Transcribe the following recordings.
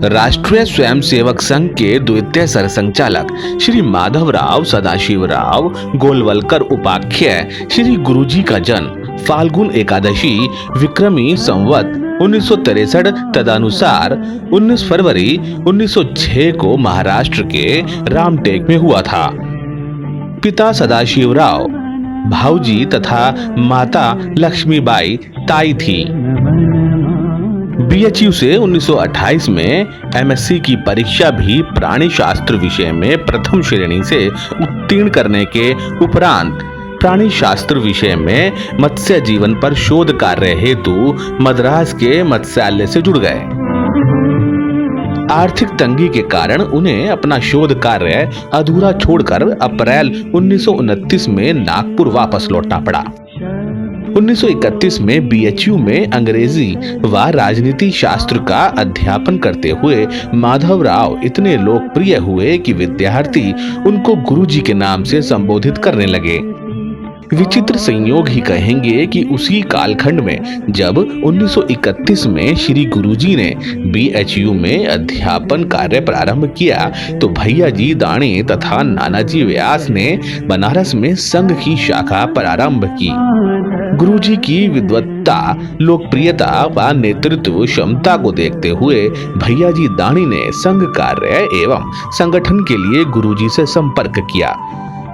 राष्ट्रीय स्वयंसेवक संघ के द्वितीय सरसंघचालक श्री माधवराव सदाशिवराव गोलवलकर उपाख्याय श्री गुरुजी का जन्म फाल्गुन एकादशी विक्रमी संवत 1963 तदनुसार 19 फरवरी 1906 को महाराष्ट्र के रामटेक में हुआ था। पिता सदाशिवराव भाऊजी तथा माता लक्ष्मीबाई ताई थी। बीएचयू से 1928 में एमएससी की परीक्षा भी प्राणी शास्त्र विषय में प्रथम श्रेणी से उत्तीर्ण करने के उपरांत प्राणी शास्त्र विषय में मत्स्य जीवन पर शोध कार्य हेतु मद्रास के मत्स्यालय से जुड़ गए। आर्थिक तंगी के कारण उन्हें अपना शोध कार्य अधूरा छोड़कर अप्रैल 1929 में नागपुर वापस लौटना पड़ा। 1931 में बीएचयू में अंग्रेजी व राजनीति शास्त्र का अध्यापन करते हुए माधवराव इतने लोकप्रिय हुए कि विद्यार्थी उनको गुरुजी के नाम से संबोधित करने लगे। विचित्र संयोग ही कहेंगे कि उसी कालखंड में जब 1931 में श्री गुरुजी ने बीएचयू में अध्यापन कार्य प्रारंभ किया तो भैया जी दाणे तथा नानाजी व्यास ने बनारस में संघ की शाखा प्रारंभ की। गुरुजी की विद्वत्ता, लोकप्रियता व नेतृत्व क्षमता को देखते हुए भैया जी दाणी ने संघ कार्य एवं संगठन के लिए गुरुजी से संपर्क किया,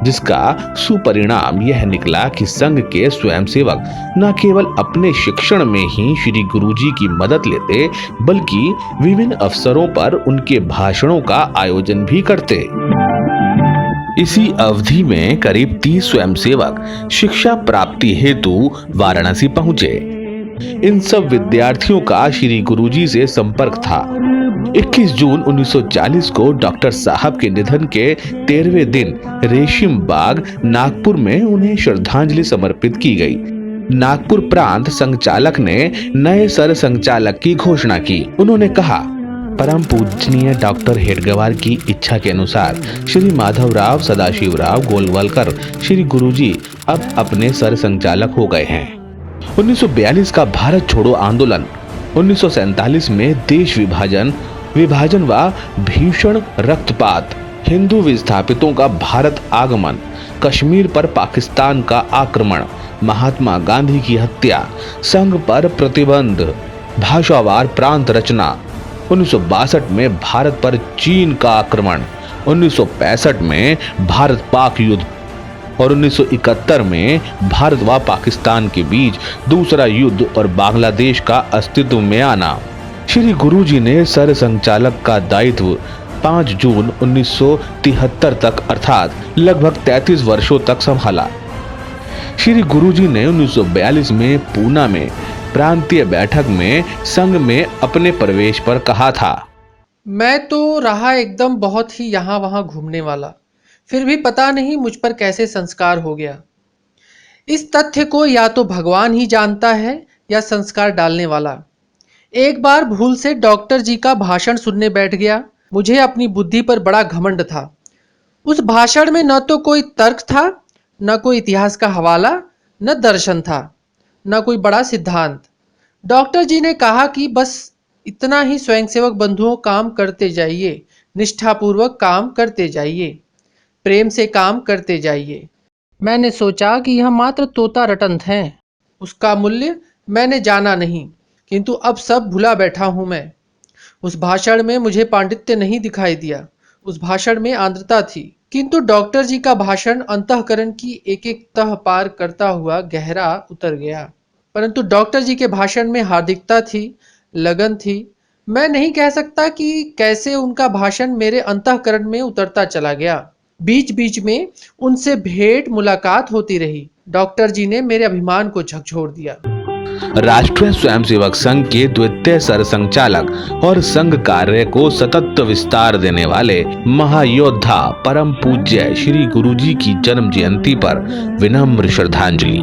जिसका सुपरिणाम यह निकला कि संघ के स्वयंसेवक न केवल अपने शिक्षण में ही श्री गुरुजी की मदद लेते बल्कि विभिन्न अवसरों पर उनके भाषणों का आयोजन भी करते। इसी अवधि में करीब 30 स्वयंसेवक शिक्षा प्राप्ति हेतु वाराणसी पहुंचे। इन सब विद्यार्थियों का श्री गुरुजी से संपर्क था। 21 जून 1940 को डॉक्टर साहब के निधन के 13वें दिन रेशिम बाग नागपुर में उन्हें श्रद्धांजलि समर्पित की गई। नागपुर प्रांत संघचालक ने नए सर संघचालक की घोषणा की। उन्होंने कहा, परम पूजनीय डॉक्टर हेडगेवार की इच्छा के अनुसार श्री माधवराव सदाशिवराव गोलवलकर श्री गुरुजी अब अपने सर संघचालक हो गए हैं। 1942 का भारत छोड़ो आंदोलन, 1947 में देश विभाजन व भीषण रक्तपात, हिंदू विस्थापितों का भारत आगमन, कश्मीर पर पाकिस्तान का आक्रमण, महात्मा गांधी की हत्या, संघ पर प्रतिबंध, भाषावार प्रांत रचना, 1962 में भारत पर चीन का आक्रमण, 1965 में भारत पाक युद्ध और 1971 में भारत व पाकिस्तान के बीच दूसरा युद्ध और बांग्लादेश का अस्तित्व में आना। श्री गुरुजी ने सर संघचालक का दायित्व 5 जून 1973 तक अर्थात लगभग 33 वर्षों तक संभाला। श्री गुरुजी ने 1942 में पूना में प्रांतीय बैठक में संघ में अपने प्रवेश पर कहा था, मैं तो रहा एकदम बहुत ही यहाँ वहाँ घूमने वाला, फिर भी पता नहीं मुझ पर कैसे संस्कार हो गया। इस तथ्य को या तो भगवान ही जानता है या संस्कार डालने वाला। एक बार भूल से डॉक्टर जी का भाषण सुनने बैठ गया। मुझे अपनी बुद्धि पर बड़ा घमंड था। उस भाषण में न तो कोई तर्क था, न कोई इतिहास का हवाला, न दर्शन था, न कोई बड़ा सिद्धांत। डॉक्टर जी ने कहा कि बस इतना ही स्वयंसेवक बंधुओं काम करते जाइए, निष्ठापूर्वक काम करते जाइए, प्रेम से काम करते जाइए। मैंने सोचा कि यह मात्र तोता रटंत हैं, उसका मूल्य मैंने जाना नहीं, किंतु अब सब भुला बैठा हूं मैं। उस भाषण में मुझे पांडित्य नहीं दिखाई दिया, उस भाषण में आर्द्रता थी, किंतु डॉक्टर जी का भाषण अंतःकरण की एक एक तह पार करता हुआ गहरा उतर गया। परंतु डॉक्टर जी के भाषण में हार्दिकता थी, लगन थी। मैं नहीं कह सकता कि कैसे उनका भाषण मेरे अंतःकरण में उतरता चला गया। बीच बीच में उनसे भेंट मुलाकात होती रही। डॉक्टर जी ने मेरे अभिमान को झकझोर दिया। राष्ट्रीय स्वयंसेवक संघ के द्वितीय सरसंघचालक और संघ कार्य को सतत विस्तार देने वाले महायोद्धा परम पूज्य श्री गुरुजी की जन्म जयंती पर विनम्र श्रद्धांजलि।